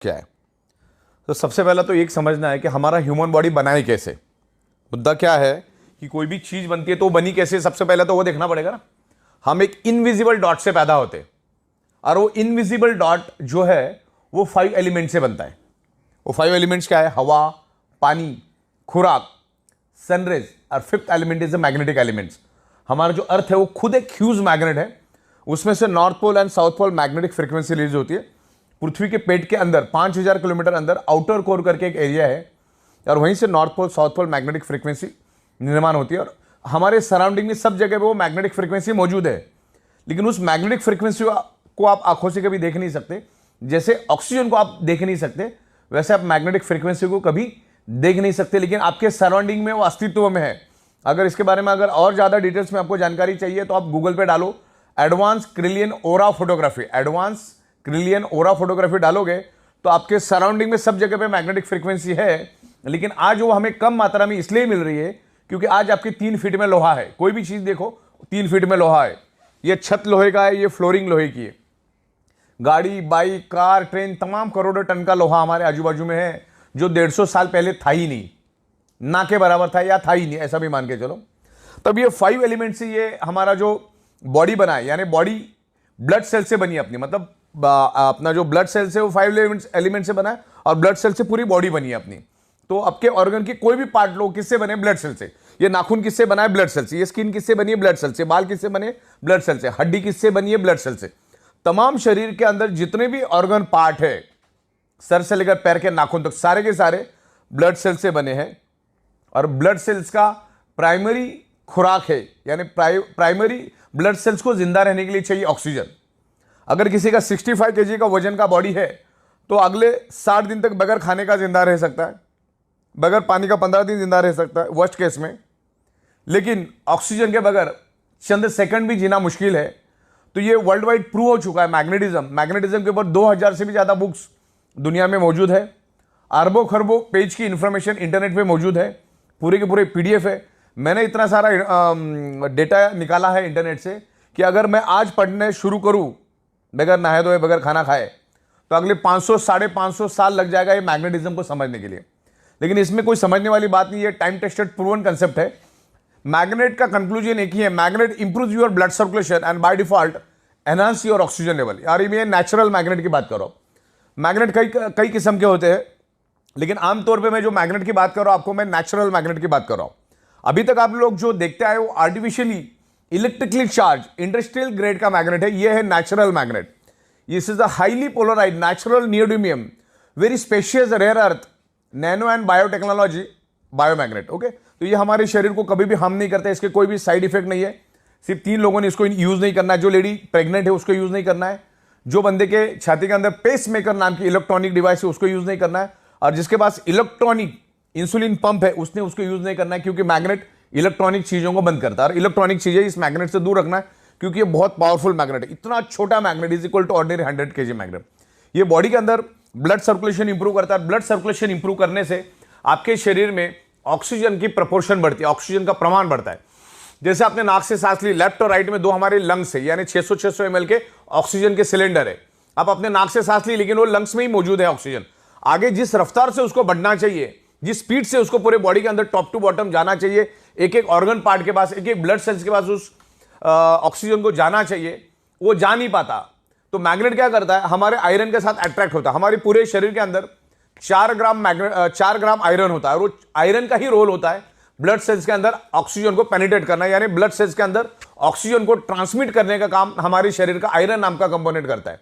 क्या है। तो सबसे पहला तो एक समझना है कि हमारा ह्यूमन बॉडी बनाए कैसे। मुद्दा क्या है कि कोई भी चीज बनती है तो बनी कैसे, सबसे पहले तो वो देखना पड़ेगा ना। हम एक इनविजिबल डॉट से पैदा होते हैं और वो इनविजिबल डॉट जो है वो 5 एलिमेंट से बनता है। वो 5 एलिमेंट्स क्या है? हवा, पानी, खुराक, सनरेज और 5th element is the magnetic elements. हमारा जो अर्थ है वो खुद एक ह्यूज मैग्नेट है। उसमें से north pole and south pole magnetic frequency release होती है। पृथ्वी के पेट के अंदर 5000 किलोमीटर अंदर आउटर कोर करके एक एरिया है और वहीं से north pole south pole magnetic frequency निर्माण होती है। और हमारे सराउंडिंग में सब जगह पे वो मैग्नेटिक फ्रीक्वेंसी मौजूद है, लेकिन उस मैग्नेटिक फ्रीक्वेंसी को आप आंखों से कभी देख नहीं सकते। जैसे ऑक्सीजन को आप देख नहीं सकते, वैसे आप मैग्नेटिक फ्रीक्वेंसी को कभी देख नहीं सकते, लेकिन आपके सराउंडिंग में वो अस्तित्व में है। अगर इसके बारे में अगर और ज्यादा डिटेल्स में आपको जानकारी चाहिए तो आप गूगल पे डालो एडवांस क्रिलियन ओरा फोटोग्राफी। एडवांस क्रिलियन ओरा फोटोग्राफी डालोगे तो आपके सराउंडिंग में सब जगह पे मैग्नेटिक फ्रीक्वेंसी है, लेकिन आज वो हमें कम मात्रा में इसलिए मिल रही है क्योंकि आज आपकी 3 फीट में लोहा है। कोई भी चीज देखो 3 फीट में लोहा है। ये छत लोहे का है, ये फ्लोरिंग लोहे की है। गाड़ी, बाइक, कार, ट्रेन, तमाम करोड़ों टन का लोहा हमारे आजू बाजू में है जो 150 साल पहले था ही नहीं, ना के बराबर था या था ही नहीं, ऐसा भी मान के चलो। तब ये 5 एलिमेंट से ये हमारा जो बॉडी बना है, यानी बॉडी ब्लड सेल से बनी अपनी, मतलब अपना जो ब्लड सेल से वो 5 एलिमेंट से बना है और ब्लड सेल से पूरी बॉडी बनी है अपनी। तो आपके ऑर्गन की कोई भी पार्ट लो किससे बने? ब्लड सेल से। ये नाखून किससे बना है? ब्लड सेल से। ये स्किन किससे बनी है? ब्लड सेल से। बाल किससे बने? ब्लड सेल से। हड्डी किससे बनी है? ब्लड सेल से। तमाम शरीर के अंदर जितने भी ऑर्गन पार्ट है, सर से लेकर पैर के नाखून तक, सारे के सारे ब्लड सेल से बने हैं। और ब्लड सेल्स का प्राइमरी खुराक है, यानी प्राइमरी ब्लड सेल्स को जिंदा रहने के लिए चाहिए ऑक्सीजन। अगर किसी का 65 kg का वजन का बॉडी है तो अगले 60 दिन तक बगैर खाने का जिंदा रह सकता है, बगैर पानी का 15 दिन जिंदा रह सकता है वर्स्ट केस में। लेकिन ऑक्सीजन के बगैर चंद सेकंड भी जीना मुश्किल है। तो ये वर्ल्ड वाइड प्रूव हो चुका है। मैग्नेटिज्म के ऊपर 2000 से भी ज्यादा बुक्स दुनिया में मौजूद है। अरबों खरबों पेज की इंफॉर्मेशन इंटरनेट पे मौजूद है, पूरे के पूरे PDF है। मैंने इतना सारा डेटा निकाला है इंटरनेट से कि अगर मैं आज पढ़ने शुरू करूं बगैर नहाए धोए, बगैर खाना खाए, तो अगले 500 550 साल लग जाएगा ये मैग्नेटिज्म को समझने के लिए। लेकिन इसमें कोई समझने वाली बात नहीं है, टाइम टेस्टेड प्रूवन कंसेप्ट है। मैग्नेट का कंक्लूजन एक ही है, magnet improve your blood circulation and by default enhance your oxygen level. यार मैं नेचुरल मैग्नेट की बात कर रहा हूं। मैग्नेट कई किस्म के होते हैं, लेकिन आमतौर पे मैं जो मैग्नेट की बात कर रहा हूं आपको मैं नेचुरल मैग्नेट की बात कर रहा हूं। अभी तक आप लोग जो देखते आए वो artificially electrically charge industrial grade का मैग्नेट है। ये है natural magnet. This is the highly polarised natural neodymium very spacious rare earth nano and biotechnology biomagnet. Okay, तो ये हमारे शरीर को कभी भी हार्म नहीं करता, इसके कोई भी साइड इफेक्ट नहीं है। सिर्फ 3 लोगों ने इसको यूज नहीं करना है। जो लेडी प्रेग्नेंट है उसको यूज नहीं करना है, जो बंदे के छाती के अंदर पेस मेकर नाम की इलेक्ट्रॉनिक डिवाइस है उसको यूज नहीं करना है, और जिसके पास इलेक्ट्रॉनिक इंसुलिन पंप है उसने उसको यूज नहीं करना है, क्योंकि मैग्नेट इलेक्ट्रॉनिक चीजों को बंद करता है। और इलेक्ट्रॉनिक चीजें इस मैग्नेट से दूर रखना है, क्योंकि ये बहुत पावरफुल मैग्नेट है। इतना छोटा magnet is equal to ordinary 100 kg magnet. ये बॉडी के अंदर ब्लड सर्कुलेशन इंप्रूव करता है। ब्लड सर्कुलेशन इंप्रूव करने से आपके शरीर में ऑक्सीजन की प्रपोर्शन बढ़ती है, ऑक्सीजन का प्रमाण बढ़ता है। जैसे आपने नाक से सांस ली, लेफ्ट और राइट में 2 हमारे लंग्स है, यानी 600 ml के ऑक्सीजन के सिलेंडर है। आप अपने नाक से सांस ली, लेकिन वो लंग्स में ही मौजूद है ऑक्सीजन। आगे जिस रफ्तार से उसको बढ़ना चाहिए, जिस स्पीड से उसको पूरे बॉडी के अंदर टॉप टू बॉटम जाना चाहिए, एक एक ऑर्गन पार्ट के पास, एक एक ब्लड सेल्स के पास उस ऑक्सीजन को जाना चाहिए, वो जा नहीं पाता। तो मैग्नेट क्या करता है? हमारे आयरन के साथ अट्रैक्ट होता है। हमारे पूरे शरीर के अंदर 4 ग्राम आयरन होता है, और वो आयरन का ही रोल होता है ब्लड सेल्स के अंदर ऑक्सीजन को पेनिट्रेट करना, यानी ब्लड सेल्स के अंदर ऑक्सीजन को ट्रांसमिट करने का काम हमारे शरीर का आयरन नाम का कंपोनेंट करता है।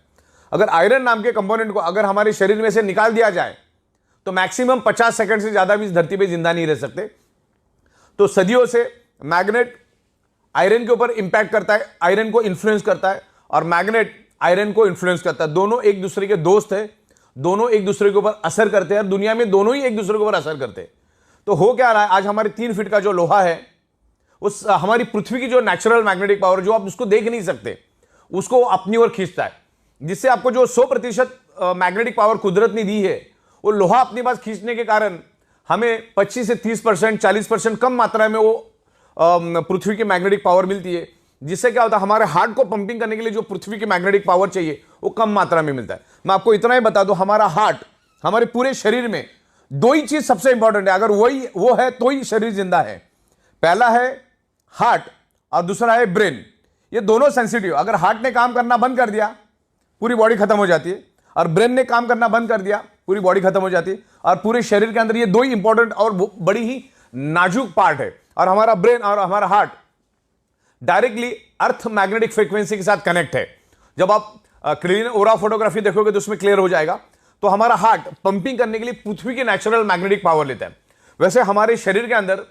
अगर आयरन नाम के कंपोनेंट को अगर हमारे शरीर में से निकाल दिया जाए तो मैक्सिमम 50 सेकंड से ज्यादा भी इस धरती पे जिंदा नहीं रह सकते। तो सदियों से मैग्नेट आयरन के ऊपर इंपैक्ट करता है, आयरन को इन्फ्लुएंस करता है, और मैग्नेट आयरन को इन्फ्लुएंस करता है। दोनों एक दूसरे के दोस्त है, दोनों एक दूसरे के ऊपर असर करते हैं, और दुनिया में दोनों ही एक दूसरे के ऊपर असर करते हैं। तो हो क्या रहा है, आज हमारे 3 फीट का जो लोहा है, उस हमारी पृथ्वी की जो नेचुरल मैग्नेटिक पावर, जो आप उसको देख नहीं सकते, उसको अपनी ओर खींचता है, जिससे आपको जो 100% मैग्नेटिक पावर कुदरत ने दी है, वो लोहा अपने पास खींचने के कारण हमें 25 से 30%, 40% कम मात्रा में वो पृथ्वी की मैग्नेटिक पावर मिलती है। जिससे क्या होता है, हमारे हार्ट को पंपिंग करने के लिए जो पृथ्वी की मैग्नेटिक पावर चाहिए वो कम मात्रा में मिलता है। मैं आपको इतना ही बता दूं, हमारा हार्ट, हमारे पूरे शरीर में दो ही चीज सबसे इंपॉर्टेंट है, अगर वो है तो ही शरीर जिंदा है। पहला है हार्ट और दूसरा है ब्रेन। ये दोनों सेंसिटिव, अगर हार्ट ने काम करना बंद कर दिया पूरी बॉडी खत्म हो जाती है, और ब्रेन ने काम करना बंद कर दिया पूरी बॉडी खत्म हो जाती है। और पूरे शरीर के अंदर ये दो ही इंपॉर्टेंट और बड़ी ही नाजुक पार्ट है। और हमारा ब्रेन और हमारा heart directly earth magnetic frequency के साथ कनेक्ट है। जब आप क्लीन ओरा फोटोग्राफी देखोगे तो उसमें क्लियर हो जाएगा। तो हमारा हार्ट पंपिंग करने के लिए पृथ्वी की नेचुरल मैग्नेटिक पावर लेता है। वैसे हमारे शरीर के अंदर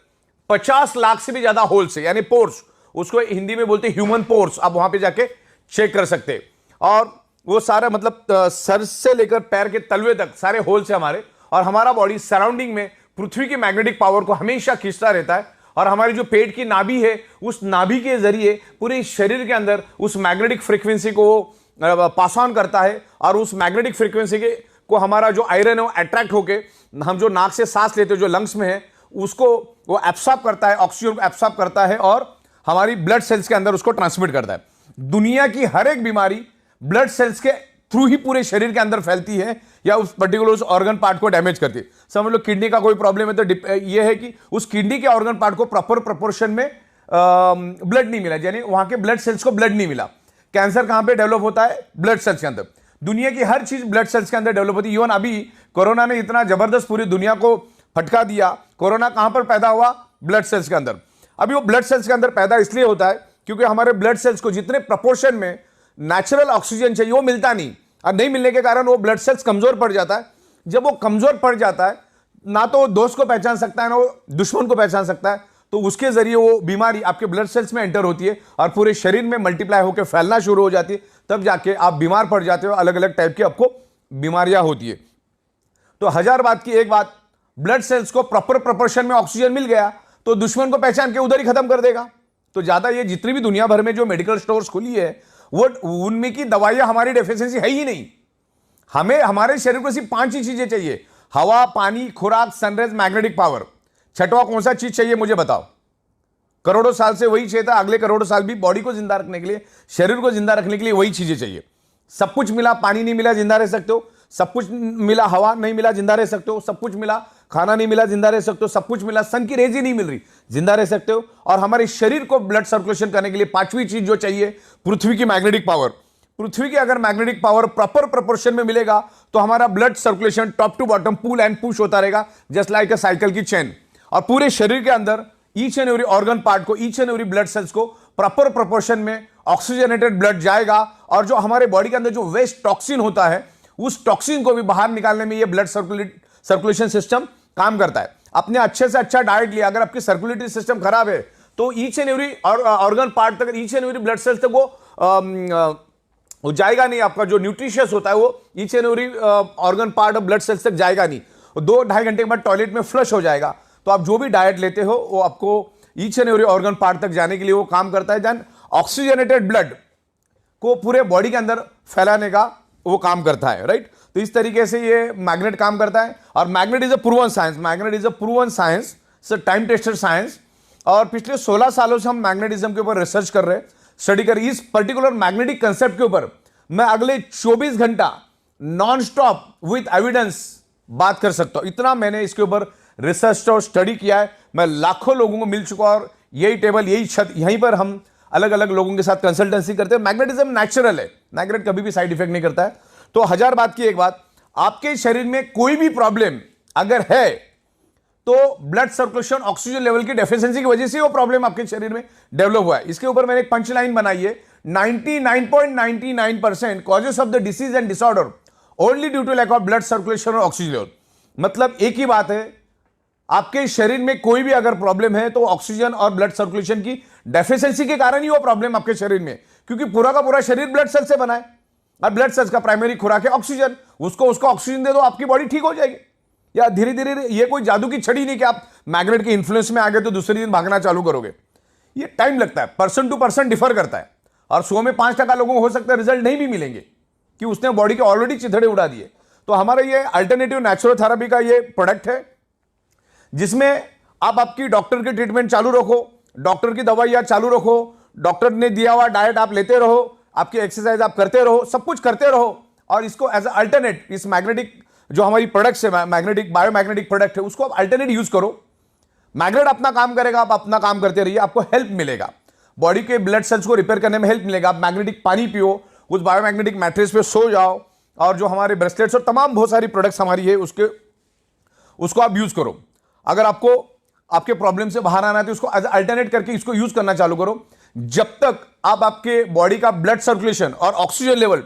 50 लाख से भी ज्यादा होल्स है, यानी पोर्स, उसको हिंदी में बोलते हैं ह्यूमन पोर्स। आप वहां पे जाके चेक कर सकते हैं। और वो सारा मतलब सर से लेकर पैर के तलवे तक सारे होल्स है हमारे। और हमारा बॉडी सराउंडिंग में पृथ्वी की मैग्नेटिक पावर को हमेशा खींचता रहता है। और हमारी जो पेट की नाभि है, उस नाभि के जरिए पूरे शरीर के अंदर उस मैग्नेटिक फ्रीक्वेंसी को पास ऑन करता है। और उस मैग्नेटिक फ्रीक्वेंसी के को हमारा जो आयरन है वो अट्रैक्ट होके, हम जो नाक से सांस लेते हैं जो लंग्स में है, उसको वो एब्सॉर्ब करता है, ऑक्सीजन को एब्सॉर्ब करता है और हमारी ब्लड सेल्स के अंदर उसको ट्रांसमिट करता है। दुनिया की हर एक बीमारी ब्लड सेल्स के थ्रू ही पूरे शरीर के अंदर फैलती है या उस पर्टिकुलर उस ऑर्गन पार्ट को डैमेज करती है। समझ लो किडनी का कोई प्रॉब्लम है तो ये है कि उस किडनी के ऑर्गन पार्ट को प्रॉपर प्रोपोर्शन में ब्लड नहीं मिला, यानी वहां के ब्लड सेल्स को ब्लड नहीं मिला। कैंसर कहां पे डेवलप होता है? ब्लड सेल्स के अंदर। दुनिया की हर चीज ब्लड सेल्स के अंदर डेवलप होती है। इवन अभी कोरोना ने इतना जबरदस्त पूरी दुनिया को फटका दिया। कोरोना कहां पर पैदा हुआ? ब्लड सेल्स के अंदर। अभी वो ब्लड सेल्स के अंदर पैदा इसलिए होता है क्योंकि हमारे ब्लड सेल्स को जितने प्रपोर्शन में नेचुरल ऑक्सीजन चाहिए वो मिलता नहीं, और नहीं मिलने के कारण वो ब्लड सेल्स कमजोर पड़ जाता है। जब वो कमजोर पड़ जाता है, ना तो वो दोस्त को पहचान सकता है ना वो दुश्मन को पहचान सकता है, तो उसके जरिए वो बीमारी आपके ब्लड सेल्स में एंटर होती है और पूरे शरीर में मल्टीप्लाई होकर फैलना शुरू हो जाती है। तब जाके आप बीमार पड़ जाते हो, अलग अलग टाइप की आपको बीमारियां होती है। तो हजार बात की एक बात, ब्लड सेल्स को प्रॉपर प्रोपोर्शन में ऑक्सीजन मिल गया तो दुश्मन को पहचान के उधर ही खत्म कर देगा। तो ज्यादा ये जितनी भी दुनिया भर में जो मेडिकल स्टोर्स खुली है वो उनमें की दवाइयां हमारी डेफिशिएंसी है ही नहीं। हमें हमारे शरीर को सिर्फ 5 ही चीजें चाहिए: हवा, पानी, खुराक, सनरेज, मैग्नेटिक पावर। छठवां कौन सा चीज चाहिए मुझे बताओ? करोड़ों साल से वही चाहिए था, अगले करोड़ों साल भी बॉडी को जिंदा रखने के लिए, शरीर को जिंदा रखने के लिए वही चीजें चाहिए। सब कुछ मिला, पानी नहीं मिला जिंदा रह सकते हो। सब कुछ मिला, हवा नहीं मिला जिंदा रह सकते हो। सब कुछ मिला, खाना नहीं मिला जिंदा रह सकते हो। सब कुछ मिला, सन की रेज ही नहीं मिल रही, जिंदा रह सकते हो। और हमारे शरीर को ब्लड सर्कुलेशन करने के लिए 5वीं चीज जो चाहिए, पृथ्वी की मैग्नेटिक पावर। पृथ्वी की अगर मैग्नेटिक पावर प्रॉपर प्रोपोर्शन में मिलेगा तो हमारा blood circulation top to bottom pull and push होता रहेगा, जस्ट लाइक अ साइकिल की चेन। और पूरे शरीर के अंदर each and every organ part को, each and every blood cells को प्रॉपर प्रोपोर्शन में ऑक्सीजनेटेड ब्लड जाएगा। और जो हमारे बॉडी के अंदर जो वेस्ट टॉक्सिन होता है, उस टॉक्सिन को भी बाहर निकालने में ये ब्लड सर्कुलेशन सिस्टम काम करता है। अपने अच्छे से अच्छा डाइट लिया, अगर आपकी सर्कुलेटरी सिस्टम खराब है तो each and every organ part तक, each and every blood cells तक वो जाएगा नहीं। आपका जो न्यूट्रिशियस होता है वो each and every organ part of blood cells तक जाएगा नहीं। 2-2.5 घंटे के बाद टॉयलेट में फ्लश हो जाएगा। तो आप जो भी डाइट लेते हो वो आपको each and every organ part तक जाने के लिए वो काम करता है। देन ऑक्सीजनेटेड ब्लड को पूरे बॉडी के अंदर फैलाने का वो काम करता है, राइट। तो इस तरीके से ये मैग्नेट काम करता है। और magnet is a proven science, magnet is a proven science, time tested science. और पिछले 16 सालों से हम मैग्नेटिज्म के ऊपर रिसर्च कर रहे हैं, स्टडी कर रहे हैं। इस पर्टिकुलर मैग्नेटिक कंसेप्ट के ऊपर मैं अगले 24 घंटा नॉन स्टॉप विथ एविडेंस बात कर सकता हूं। इतना मैंने इसके ऊपर रिसर्च और स्टडी किया है। मैं लाखों लोगों को मिल चुका, और यही टेबल, यही छत, यहीं पर हम अलग अलग लोगों के साथ कंसल्टेंसी करते हैं। मैग्नेटिज्म नेचुरल है, मैग्नेट कभी भी साइड इफेक्ट नहीं करता है। तो हजार बात की एक बात, आपके शरीर में कोई भी प्रॉब्लम अगर है तो ब्लड सर्कुलेशन, ऑक्सीजन लेवल की डेफिशिएंसी की वजह से वो प्रॉब्लम आपके शरीर में डेवलप हुआ है। इसके ऊपर मैंने एक पंच लाइन बनाई है: 99.99% causes of the disease and disorder only due to lack of blood circulation और ऑक्सीजन लेवल। मतलब एक ही बात है, आपके शरीर में कोई भी अगर प्रॉब्लम है तो ऑक्सीजन और ब्लड सर्कुलेशन की डेफिशिएंसी के कारण ही वो प्रॉब्लम आपके शरीर में, क्योंकि पूरा का पूरा शरीर ब्लड सेल से बना है और ब्लड सेल्स का प्राइमरी खुराक है ऑक्सीजन। उसको ऑक्सीजन दे दो, आपकी बॉडी ठीक हो जाएगी। या धीरे धीरे, ये कोई जादू की छड़ी नहीं कि आप मैग्नेट के इन्फ्लुएंस में आ गए तो दूसरे दिन भागना चालू करोगे। ये टाइम लगता है, पर्सन टू पर्सन डिफर करता है। और 100 में 5% लोगों को हो सकता है रिजल्ट नहीं भी मिलेंगे कि उसने बॉडी के ऑलरेडी चिथड़े उड़ा दिए। तो हमारा ये अल्टरनेटिव नेचुरोथेरेपी का ये प्रोडक्ट है, जिसमें आप आपकी डॉक्टर की ट्रीटमेंट चालू रखो, डॉक्टर की दवाइयां चालू रखो, डॉक्टर ने दिया हुआ डाइट आप लेते रहो, आपकी एक्सरसाइज आप करते रहो, सब कुछ करते रहो, और इसको एज अल्टरनेट, इस मैग्नेटिक जो हमारी प्रोडक्ट्स है, मैग्नेटिक बायोमैग्नेटिक प्रोडक्ट है, उसको आप अल्टरनेट यूज करो। मैग्नेट अपना काम करेगा, आप अपना काम करते रहिए, आपको हेल्प मिलेगा, बॉडी के ब्लड सेल्स को रिपेयर करने में हेल्प मिलेगा। आप मैग्नेटिक पानी पियो, उस बायोमैग्नेटिक मैट्रेस पे सो जाओ, और जो हमारे ब्रेसलेट्स और तमाम बहुत सारी प्रोडक्ट्स हमारी है उसको आप यूज करो। अगर आपको आपके प्रॉब्लम से बाहर आना है तो उसको एज अल्टरनेट करके इसको यूज करना चालू करो। जब तक आप आपके बॉडी का ब्लड सर्कुलेशन और ऑक्सीजन लेवल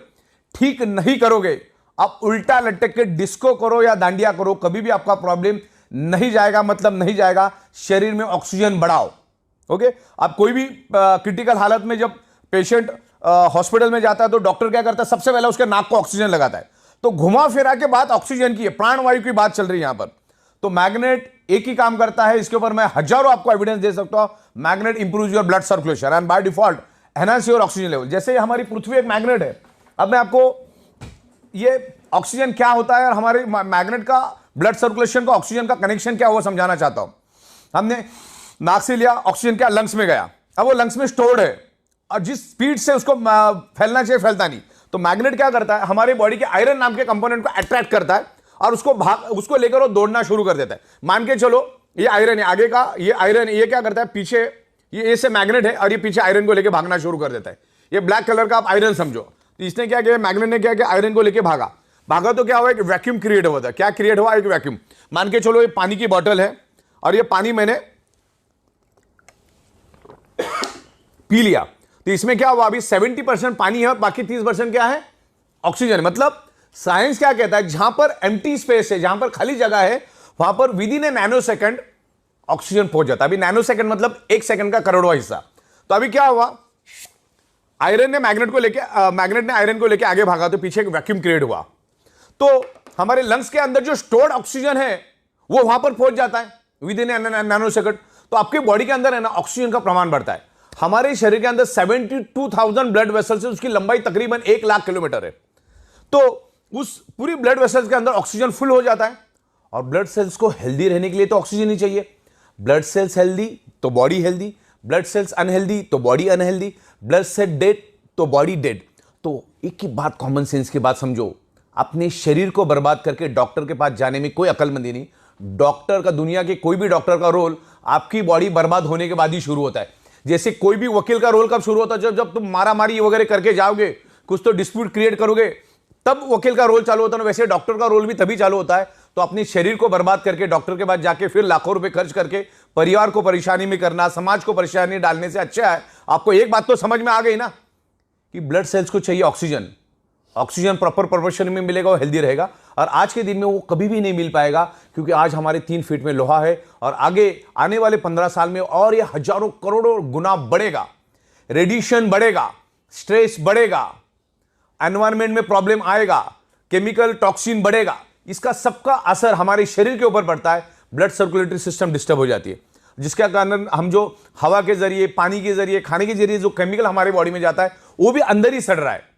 ठीक नहीं करोगे, आप उल्टा लटक के डिस्को करो या दांडिया करो, कभी भी आपका प्रॉब्लम नहीं जाएगा, मतलब नहीं जाएगा। शरीर में ऑक्सीजन बढ़ाओ। ओके, आप कोई भी क्रिटिकल हालत में जब पेशेंट हॉस्पिटल में जाता है तो डॉक्टर क्या करता है, सबसे पहले उसके नाक को ऑक्सीजन लगाता है। तो घुमा फिरा के बात ऑक्सीजन की है, प्राणवायु की बात चल रही है यहां पर। तो मैग्नेट एक ही काम करता है, इसके ऊपर मैं हजारों आपको एविडेंस दे सकता हूं। Magnet improve your blood circulation and by default enhance your oxygen level. जैसे हमारी पृथ्वी एक मैग्नेट है, अब मैं आपको ये ऑक्सीजन क्या होता है और हमारे मैग्नेट का ब्लड सर्कुलेशन का ऑक्सीजन का कनेक्शन क्या हुआ समझाना चाहता हूं। हमने नाक से लिया, ऑक्सीजन क्या लंग्स में गया, अब वो लंग्स में स्टोर्ड है और जिस स्पीड से उसको फैलना चाहिए फैलता नहीं। तो मैग्नेट क्या करता है, हमारे बॉडी के आयरन नाम के कंपोनेंट को अट्रैक्ट करता है और उसको लेकर वो दौड़ना शुरू कर देता है। मान के चलो ये आयरन है आगे का, ये आयरन ये क्या करता है, पीछे ये से मैग्नेट है और ये पीछे आयरन को लेकर भागना शुरू कर देता है। ये ब्लैक कलर का आप आयरन समझो। तो इसने क्या किया, मैग्नेट ने क्या किया, आयरन को लेकर भागा तो क्या हुआ, एक वैक्यूम क्रिएट हुआ था। क्या क्रिएट हुआ, एक वैक्यूम। मान के चलो ये पानी की बोतल है और ये पानी मैंने पी लिया, तो इसमें क्या हुआ, अभी 70% पानी है और बाकी 30% क्या है, ऑक्सीजन। मतलब साइंस क्या कहता है, जहां पर एम्प्टी स्पेस है, जहां पर खाली जगह है, वहां पर with in A nano second oxygen पहुंच जाता है। अभी नैनो सेकंड मतलब 1 सेकंड का करोड़वां हिस्सा। तो अभी क्या हुआ, आयरन ने मैग्नेट ने आयरन को लेकर आगे भागा तो पीछे एक वैक्यूम क्रिएट हुआ। तो हमारे लंग्स के अंदर जो स्टोर्ड ऑक्सीजन है वो वहां पर पहुंच जाता है विद इन नैनो सेकंड। तो आपके बॉडी के अंदर है ना ऑक्सीजन का प्रमाण बढ़ता है। हमारे शरीर के अंदर 72,000 ब्लड वेसल्स है, उसकी लंबाई तकरीबन 1 लाख किलोमीटर है। तो उस पूरी ब्लड वेसल्स के अंदर ऑक्सीजन फुल हो जाता है। और ब्लड सेल्स को हेल्दी रहने के लिए तो ऑक्सीजन ही चाहिए। ब्लड सेल्स हेल्दी तो body healthy, blood cells unhealthy तो body unhealthy, blood cell dead तो बॉडी डेड। तो एक ही बात, कॉमन सेंस की बात समझो, अपने शरीर को बर्बाद करके डॉक्टर के पास जाने में कोई अक्लमंदी नहीं। डॉक्टर का, दुनिया के कोई भी डॉक्टर का रोल आपकी बॉडी बर्बाद होने के बाद ही शुरू होता है। जैसे कोई भी वकील का रोल कब शुरू होता है, जब तुम मारामारी वगैरह करके जाओगे, कुछ तो डिस्प्यूट क्रिएट करोगे, तब वकील का रोल चालू होता है। वैसे डॉक्टर का रोल भी तभी चालू होता है। तो अपने शरीर को बर्बाद करके डॉक्टर के पास जाके फिर लाखों रुपए खर्च करके परिवार को परेशानी में करना, समाज को परेशानी डालने से अच्छा है आपको एक बात तो समझ में आ गई ना कि ब्लड सेल्स को चाहिए ऑक्सीजन। ऑक्सीजन प्रॉपर प्रोपोर्शन में मिलेगा, वो हेल्दी रहेगा। और आज के दिन में वो कभी भी नहीं मिल पाएगा, क्योंकि आज हमारे 3 फीट में लोहा है और आगे आने वाले 15 साल में और ये हजारों करोड़ों गुना बढ़ेगा। रेडिएशन बढ़ेगा, स्ट्रेस बढ़ेगा, एनवायरमेंट में प्रॉब्लम आएगा, केमिकल टॉक्सिन बढ़ेगा। इसका सबका असर हमारे शरीर के ऊपर पड़ता है। ब्लड सर्कुलेटरी सिस्टम डिस्टर्ब हो जाती है, जिसके कारण हम जो हवा के जरिए, पानी के जरिए, खाने के जरिए जो केमिकल हमारे बॉडी में जाता है वो भी अंदर ही सड़ रहा है।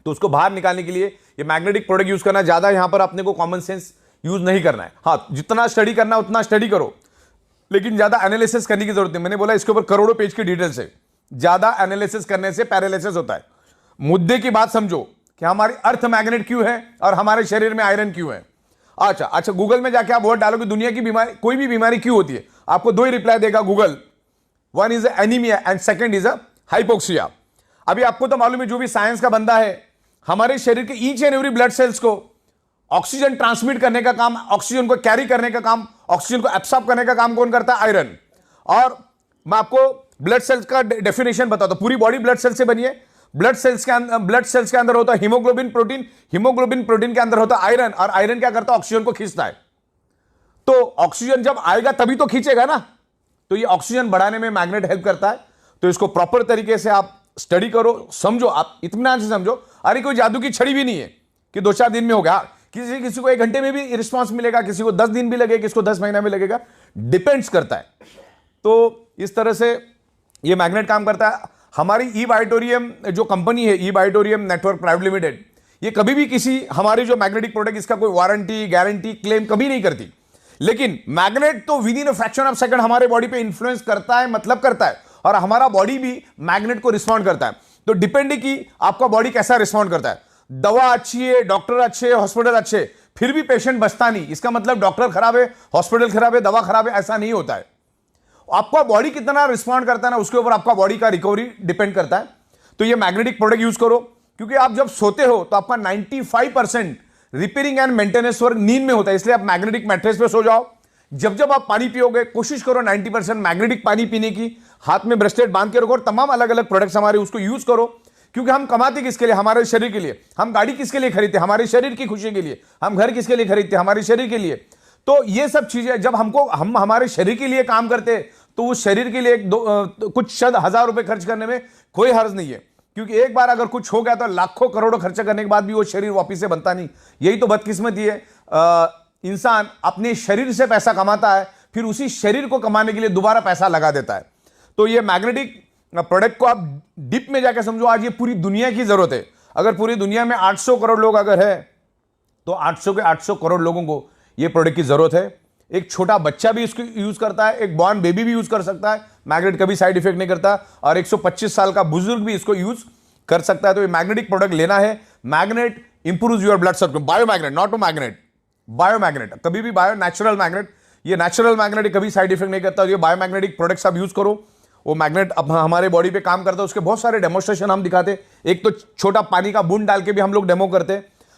तो उसको बाहर निकालने के लिए ये मैग्नेटिक प्रोडक्ट यूज करना, ज्यादा यहां पर अपने को कॉमन सेंस यूज नहीं करना है। हाँ, जितना स्टडी करना है उतना स्टडी करो, लेकिन ज्यादा एनालिसिस करने की जरूरत नहीं। मैंने बोला इसके ऊपर करोड़ों पेज की डिटेल्स है। ज्यादा एनालिसिस करने से पैरालिसिस होता है। मुद्दे की बात समझो कि हमारी अर्थ मैग्नेट क्यों है और हमारे शरीर में आयरन क्यों है। अच्छा, गूगल में जाके आप वर्ड डालो कि दुनिया की बीमारी, कोई भी बीमारी क्यों होती है, आपको 2 ही रिप्लाई देगा Google. One is anaemia and second is hypoxia. अभी आपको तो मालूम है, जो भी साइंस का बंदा है, हमारे शरीर के each and every blood cells को ऑक्सीजन ट्रांसमिट करने का काम, ऑक्सीजन को कैरी करने का काम, ऑक्सीजन को एब्सॉर्ब करने का काम कौन करता है, आयरन। और मैं आपको ब्लड सेल्स का डेफिनेशन बताता हूं। पूरी बॉडी ब्लड सेल से बनी है। ब्लड सेल्स के अंदर होता है हीमोग्लोबिन प्रोटीन, हीमोग्लोबिन प्रोटीन के अंदर होता है आयरन, और आयरन क्या करता है, ऑक्सीजन को खींचता है। तो ऑक्सीजन जब आएगा तभी तो खींचेगा ना। तो ये ऑक्सीजन बढ़ाने में मैग्नेट हेल्प करता है। तो इसको प्रॉपर तरीके से आप स्टडी करो, समझो, आप इत्मीनान से समझो। अरे कोई जादू की छड़ी भी नहीं है कि 2-4 दिन में हो गया। किसी को 1 घंटे में भी रिस्पांस मिलेगा, किसी को 10 दिन भी लगेगा, किसी को 10 महीना में लगेगा, डिपेंड्स करता है। तो इस तरह से ये मैग्नेट काम करता है। हमारी ई बायोटोरियम जो कंपनी है, ई बायोटोरियम नेटवर्क प्राइवेट लिमिटेड, ये कभी भी किसी हमारे जो मैग्नेटिक प्रोडक्ट, इसका कोई वारंटी गारंटी क्लेम कभी नहीं करती। लेकिन मैग्नेट तो with in a fraction of second हमारे बॉडी पे इंफ्लुएंस करता है, मतलब करता है, और हमारा बॉडी भी मैग्नेट को रिस्पॉन्ड करता है। तो डिपेंड की आपका बॉडी कैसा रिस्पॉन्ड करता है। दवा अच्छी है, डॉक्टर अच्छे, हॉस्पिटल अच्छे, फिर भी पेशेंट बचता नहीं, इसका मतलब डॉक्टर खराब है, हॉस्पिटल खराब है, दवा खराब है, ऐसा नहीं होता है। आपका बॉडी कितना रिस्पॉन्ड करता है ना, उसके ऊपर आपका बॉडी का रिकवरी डिपेंड करता है। तो ये मैग्नेटिक प्रोडक्ट यूज करो, क्योंकि आप जब सोते हो तो आपका 95% रिपेयरिंग एंड मेंटेनेंस वर्क नींद में होता है, इसलिए आप मैग्नेटिक मैट्रेस पे सो जाओ। जब जब आप पानी पियोगे कोशिश करो 90% मैग्नेटिक पानी पीने की, हाथ में ब्रेसलेट बांध के रखो, और तमाम अलग अलग प्रोडक्ट्स हमारे उसको यूज करो। क्योंकि हम कमाते किसके लिए? हमारे शरीर के लिए। हम गाड़ी किसके लिए खरीदते? हमारे शरीर की खुशी के लिए। हम घर किसके लिए खरीदते? हमारे शरीर के लिए। तो ये सब चीजें जब हम हमारे शरीर के लिए काम करते, तो उस शरीर के लिए कुछ शत हजार रुपए खर्च करने में कोई हर्ज नहीं है, क्योंकि एक बार अगर कुछ हो गया तो लाखों करोड़ों खर्चा करने के बाद भी वो शरीर वापिस से बनता नहीं। यही तो बदकिस्मती है। इंसान अपने शरीर से पैसा कमाता है, फिर उसी शरीर को कमाने के लिए दोबारा पैसा लगा देता है। तो ये मैग्नेटिक प्रोडक्ट को आप डीप में जाकर समझो, आज ये पूरी दुनिया की जरूरत है। अगर पूरी दुनिया में 800 करोड़ लोग अगर है, तो 800 के 800 करोड़ लोगों को ये प्रोडक्ट की जरूरत है। एक छोटा बच्चा भी इसको यूज करता है, एक बॉर्न बेबी भी यूज कर सकता है, मैग्नेट कभी साइड इफेक्ट नहीं करता, और 125 साल का बुजुर्ग भी इसको यूज कर सकता है। तो ये मैग्नेटिक प्रोडक्ट लेना है। Magnet improves your blood circulation. Bio magnet, not a magnet, bio magnet, कभी भी बायो, नेचुरल मैग्नेट। ये नेचुरल मैग्नेट कभी साइड इफेक्ट नहीं करता। ये बायो मैग्नेटिक प्रोडक्ट्स आप यूज करो। वो मैग्नेट अब हमारे बॉडी पे काम करता है, उसके बहुत सारे डेमोस्ट्रेशन हम दिखाते। एक तो छोटा पानी का बूंद डाल के भी हम लोग डेमो करते।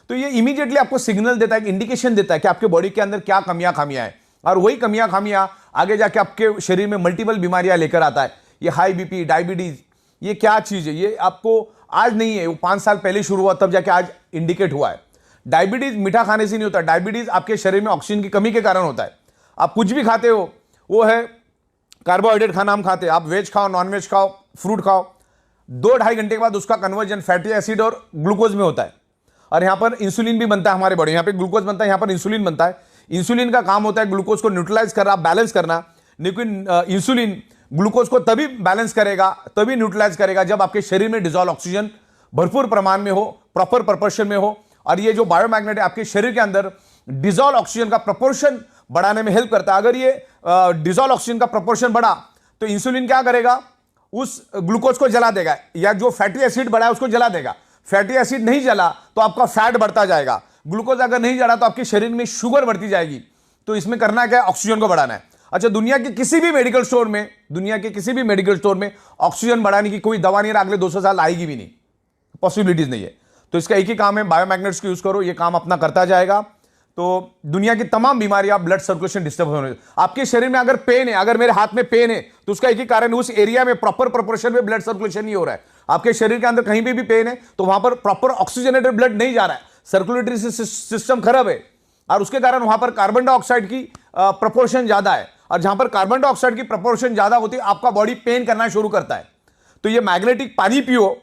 तो ये इमीडिएटली आपको सिग्नल देता है, इंडिकेशन देता है कि आपके बॉडी के अंदर क्या कमियां खामियां हैं, और वही कमियां खामियां आगे जाके आपके शरीर में मल्टीपल बीमारियां लेकर आता है। ये हाई बीपी, डायबिटीज, ये क्या चीज है? ये आपको आज नहीं है, वो 5 साल पहले शुरू हुआ, तब जाके आज इंडिकेट हुआ है। डायबिटीज मीठा खाने से नहीं होता, डायबिटीज आपके शरीर में ऑक्सीजन की कमी के कारण होता है। आप कुछ भी खाते हो, वो है कार्बोहाइड्रेट खाना हम खाते हैं, आप वेज खाओ, नॉन वेज खाओ, फ्रूट खाओ, 2-2.5 घंटे के बाद उसका कन्वर्जन फैटी एसिड और ग्लूकोज में होता है। और यहां पर इंसुलिन भी बनता है हमारे बॉडी, यहां पे ग्लूकोज बनता है, यहां पर इंसुलिन बनता है। इंसुलिन का काम होता है ग्लूकोज को न्यूट्रलाइज करना, बैलेंस करना। लेकिन इंसुलिन ग्लूकोज को तभी बैलेंस करेगा, तभी न्यूट्रलाइज करेगा, जब आपके शरीर में डिजॉल्व ऑक्सीजन भरपूर प्रमाण में हो, प्रॉपर प्रपोर्शन में हो। और ये जो बायोमैग्नेट है आपके शरीर के अंदर डिजॉल्व ऑक्सीजन का प्रपोर्शन बढ़ाने में हेल्प करता है। अगर ये डिजॉल्व ऑक्सीजन का प्रपोर्शन बढ़ा तो इंसुलिन क्या करेगा? उस ग्लूकोज को जला देगा, या जो फैटी एसिड बढ़ा है उसको जला देगा। फैटी एसिड नहीं जला तो आपका फैट बढ़ता जाएगा, ग्लूकोज अगर नहीं जला तो आपके शरीर में शुगर बढ़ती जाएगी। तो इसमें करना क्या है? ऑक्सीजन को बढ़ाना है। अच्छा, दुनिया के किसी भी मेडिकल स्टोर में ऑक्सीजन बढ़ाने की कोई दवा नहीं है, अगले 200 साल आएगी भी नहीं, पॉसिबिलिटीज नहीं है। तो इसका एक ही काम है, बायोमैग्नेट्स को यूज करो, ये काम अपना करता जाएगा। तो दुनिया की तमाम बीमारियां, ब्लड सर्कुलेशन डिस्टर्ब होने, आपके शरीर में अगर पेन है, अगर मेरे हाथ में पेन है, तो उसका एक ही कारण, उस एरिया में प्रॉपर प्रोपोर्शन में ब्लड सर्कुलेशन नहीं हो रहा है। आपके शरीर के अंदर कहीं भी पेन है तो वहां पर प्रॉपर ऑक्सीजनेटेड ब्लड नहीं जा रहा है, सर्कुलेटरी सिस्टम खराब है, और उसके कारण वहां पर कार्बन डाइऑक्साइड की प्रोपोर्शन ज्यादा है। और जहां पर कार्बन डाइऑक्साइड की प्रोपोर्शन ज्यादा होती है, आपका बॉडी पेन करना शुरू करता है। तो ये मैग्नेटिक पानी पियो,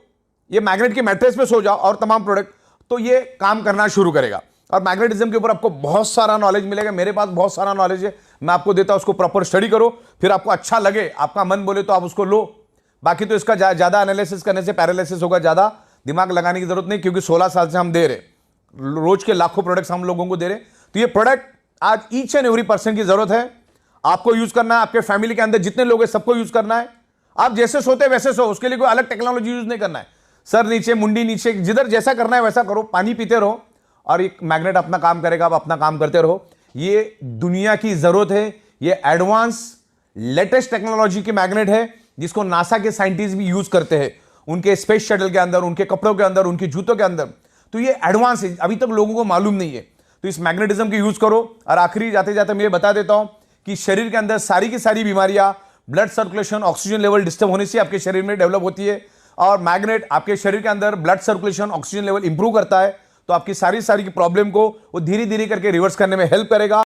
ये मैग्नेट के मैट्रेस पे सो जाओ, और तमाम प्रोडक्ट, तो ये काम करना शुरू करेगा। और मैग्नेटिज्म के ऊपर आपको बहुत सारा नॉलेज मिलेगा, मेरे पास बहुत सारा नॉलेज है, मैं आपको देता हूं, उसको प्रॉपर स्टडी करो, फिर आपको अच्छा लगे, आपका मन बोले तो आप उसको लो। बाकी तो इसका ज्यादा एनालिसिस करने से पैरालिसिस होगा, ज्यादा दिमाग लगाने की जरूरत नहीं, क्योंकि 16 साल से हम दे रहे, रोज के लाखों प्रोडक्ट्स हम लोगों को दे रहे। तो ये प्रोडक्ट आज ईच एंड एवरी पर्सन की जरूरत है, आपको यूज करना है, आपके फैमिली के अंदर जितने लोग हैं सबको यूज करना है। आप जैसे सोते वैसे सो, उसके लिए कोई अलग टेक्नोलॉजी यूज नहीं करना है। सर नीचे, मुंडी नीचे, जिधर जैसा करना है वैसा करो, पानी पीते रहो, और एक मैग्नेट अपना काम करेगा, आप अपना काम करते रहो। ये दुनिया की जरूरत है, ये एडवांस लेटेस्ट टेक्नोलॉजी की मैग्नेट है, जिसको नासा के साइंटिस्ट भी यूज करते हैं उनके स्पेस शटल के अंदर, उनके कपड़ों के अंदर, उनके जूतों के अंदर। तो ये एडवांस है, अभी तक लोगों को मालूम नहीं है। तो इस मैग्नेटिज्म की यूज करो। और आखिरी जाते जाते मैं ये बता देता हूं कि शरीर के अंदर सारी की सारी बीमारियां blood circulation, oxygen level disturb होने से आपके शरीर में डेवलप होती है, और मैग्नेट आपके शरीर के अंदर blood circulation, oxygen level improve करता है। तो आपकी सारी की प्रॉब्लम को वो धीरे धीरे करके रिवर्स करने में हेल्प करेगा।